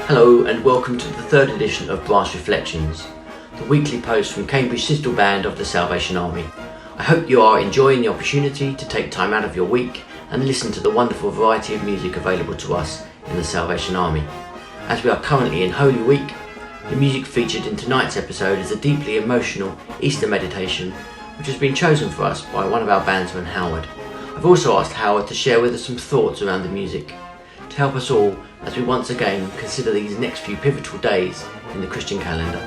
Hello and welcome to the third edition of Brass Reflections, the weekly post from Cambridge Citadel Band of the Salvation Army. I hope you are enjoying the opportunity to take time out of your week and listen to the wonderful variety of music available to us in the Salvation Army. As we are currently in Holy Week, the music featured in tonight's episode is a deeply emotional Easter meditation which has been chosen for us by one of our bandsmen, Howard. I've also asked Howard to share with us some thoughts around the music to help us all as we once again consider these next few pivotal days in the Christian calendar.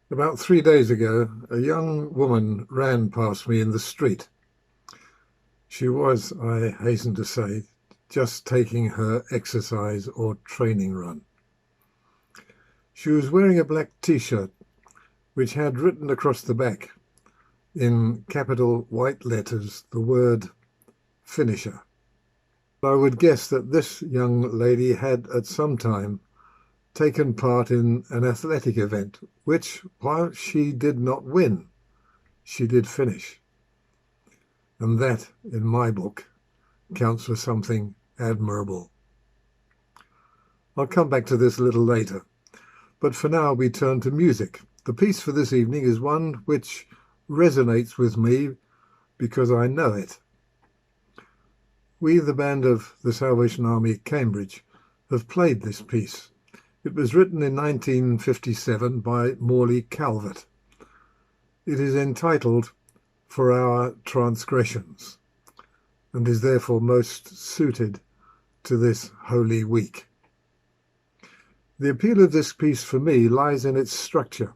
About 3 days ago, a young woman ran past me in the street. She was, I hasten to say, just taking her exercise or training run. She was wearing a black t-shirt which had written across the back in capital white letters the word finisher. I would guess that this young lady had at some time taken part in an athletic event which, while she did not win, she did finish. And that, in my book, counts for something admirable. I'll come back to this a little later. But for now, we turn to music. The piece for this evening is one which resonates with me because I know it. We, the band of the Salvation Army, Cambridge, have played this piece. It was written in 1957 by Morley Calvert. It is entitled For Our Transgressions and is therefore most suited to this Holy Week. The appeal of this piece for me lies in its structure,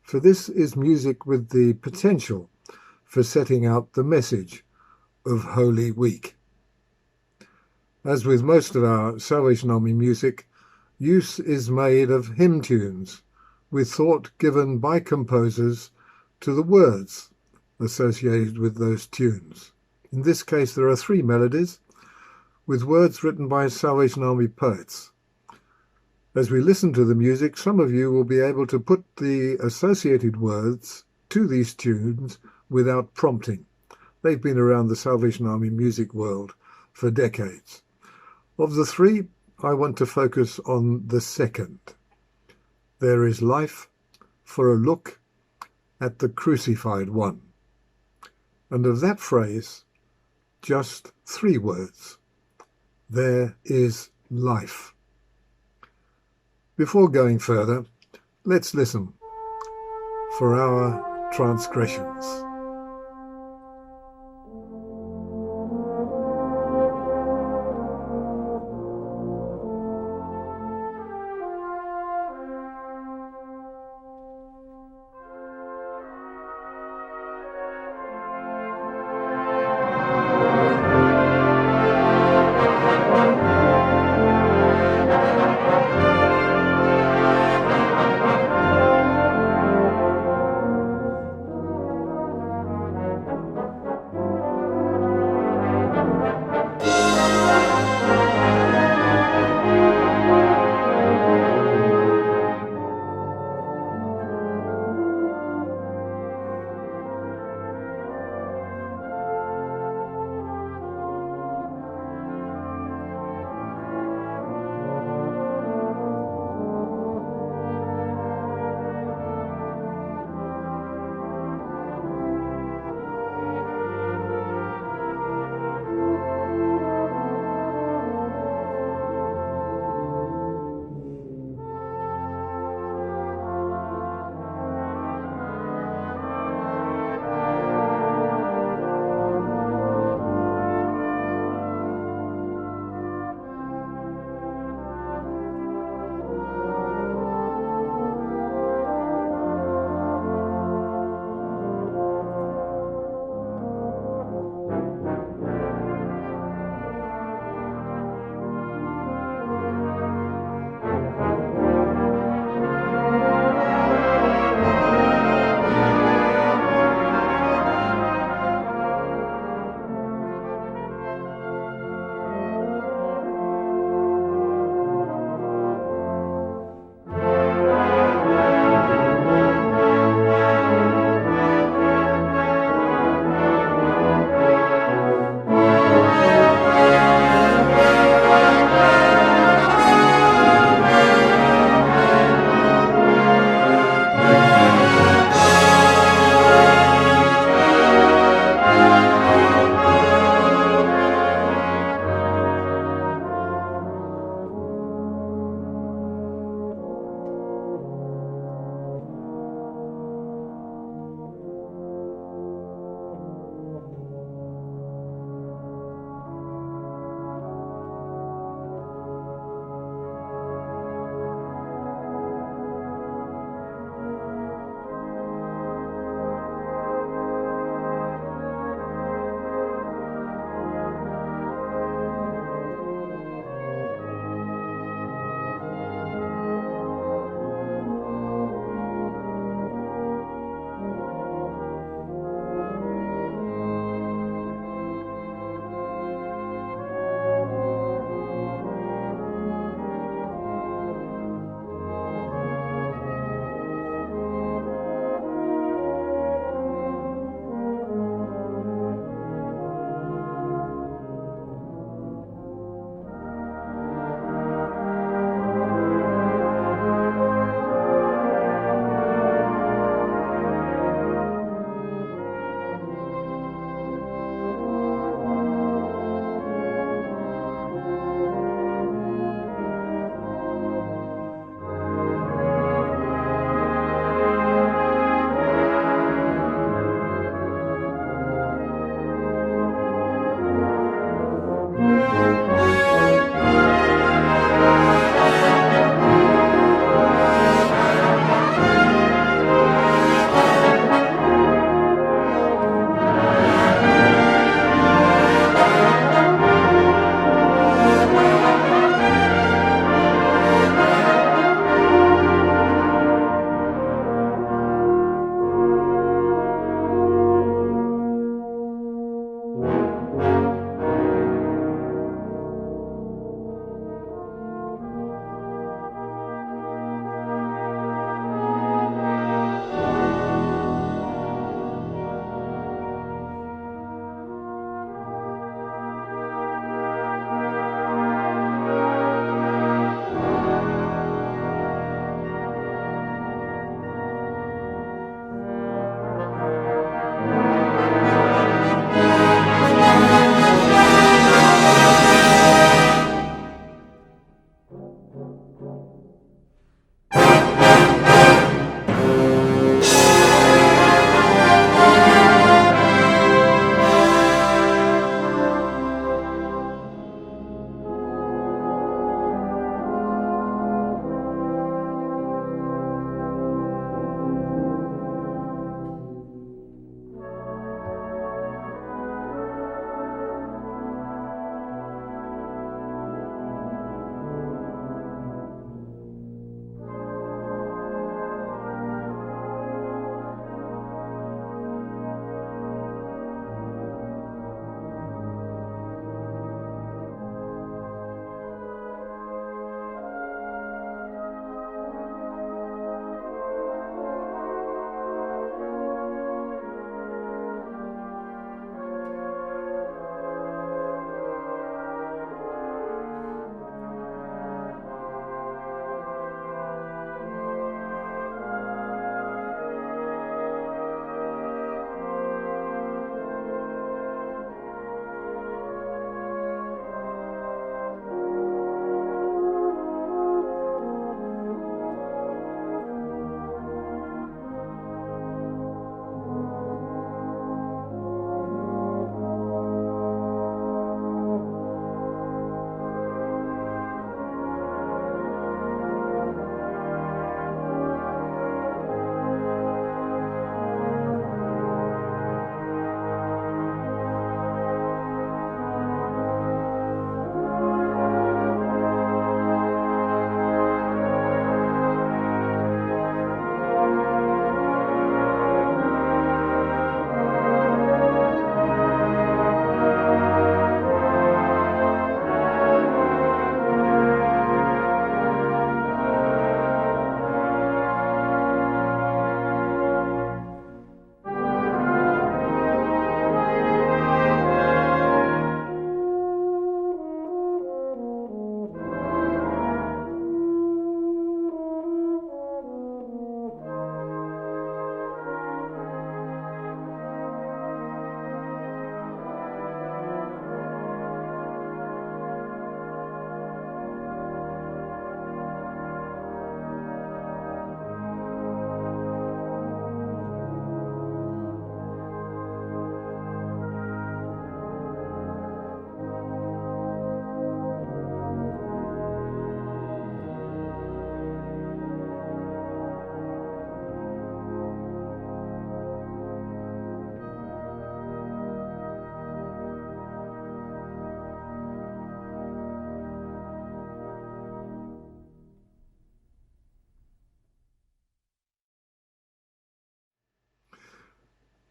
for this is music with the potential for setting out the message of Holy Week. As with most of our Salvation Army music, use is made of hymn tunes, with thought given by composers to the words associated with those tunes. In this case, there are 3 melodies, with words written by Salvation Army poets. As we listen to the music, some of you will be able to put the associated words to these tunes without prompting. They've been around the Salvation Army music world for decades. Of the 3, I want to focus on the second. There is life for a look at the crucified one. And of that phrase, just 3 words. There is life. Before going further, let's listen for our transgressions.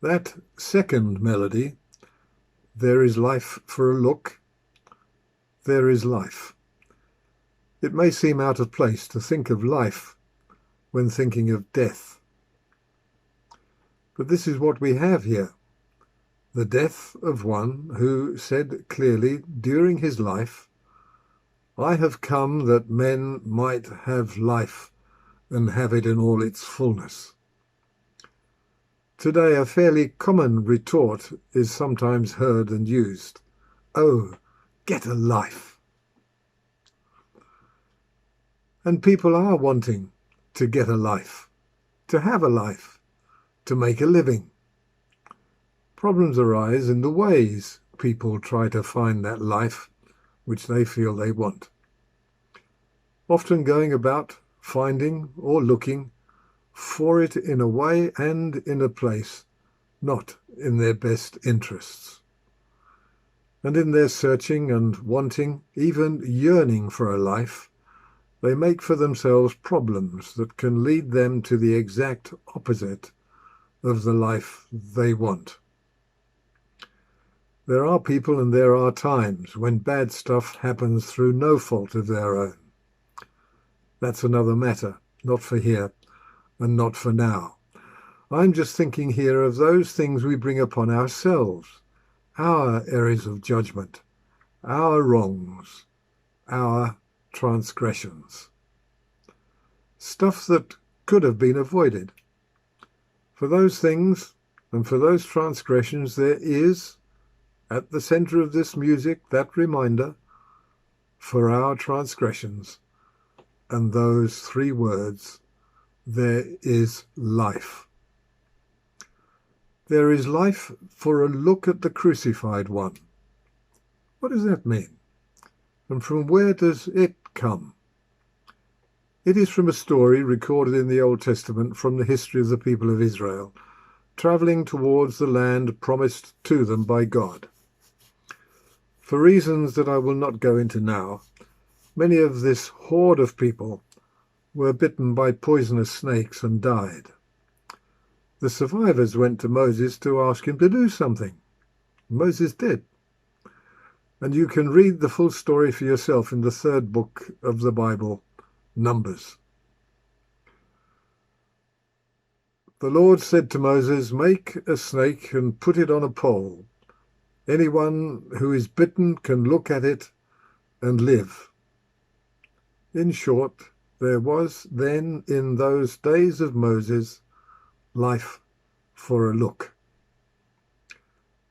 That second melody, there is life for a look, there is life. It may seem out of place to think of life when thinking of death. But this is what we have here. The death of one who said clearly during his life, "I have come that men might have life and have it in all its fullness." Today, a fairly common retort is sometimes heard and used. "Oh, get a life." And people are wanting to get a life, to have a life, to make a living. Problems arise in the ways people try to find that life which they feel they want. Often going about finding or looking for it in a way and in a place not in their best interests. And in their searching and wanting, even yearning for a life, they make for themselves problems that can lead them to the exact opposite of the life they want. There are people and there are times when bad stuff happens through no fault of their own. That's another matter, not for here and not for now. I'm just thinking here of those things we bring upon ourselves, our areas of judgment, our wrongs, our transgressions. Stuff that could have been avoided. For those things and for those transgressions there is, at the center of this music, that reminder, for our transgressions, and those three words, there is life. There is life for a look at the crucified one. What does that mean? And from where does it come? It is from a story recorded in the Old Testament from the history of the people of Israel, travelling towards the land promised to them by God. For reasons that I will not go into now, many of this horde of people were bitten by poisonous snakes and died. The survivors went to Moses to ask him to do something. Moses did. And you can read the full story for yourself in the third book of the Bible, Numbers. The Lord said to Moses, "Make a snake and put it on a pole. Anyone who is bitten can look at it and live." In short, there was then in those days of Moses life for a look.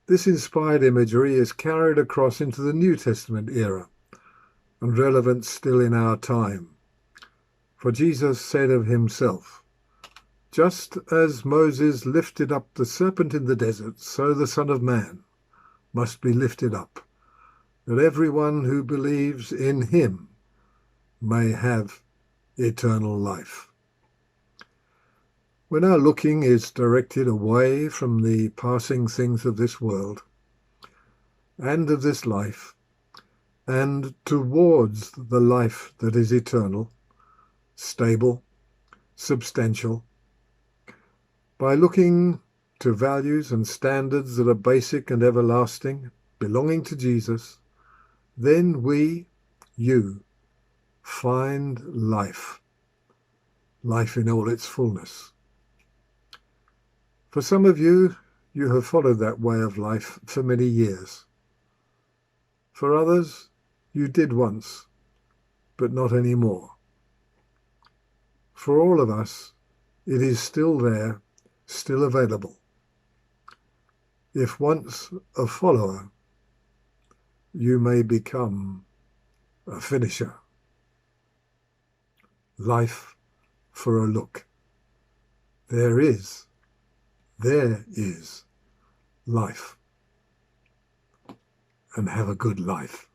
This inspired imagery is carried across into the New Testament era and relevant still in our time. For Jesus said of himself, "Just as Moses lifted up the serpent in the desert, so the Son of Man must be lifted up, that everyone who believes in him may have eternal life." When our looking is directed away from the passing things of this world and of this life, and towards the life that is eternal, stable, substantial, by looking to values and standards that are basic and everlasting, belonging to Jesus, then we, you, find life, life in all its fullness. For some of you, you have followed that way of life for many years. For others, you did once, but not anymore. For all of us, it is still there, still available. If once a follower, you may become a finisher. Life for a look. There is life. And have a good life.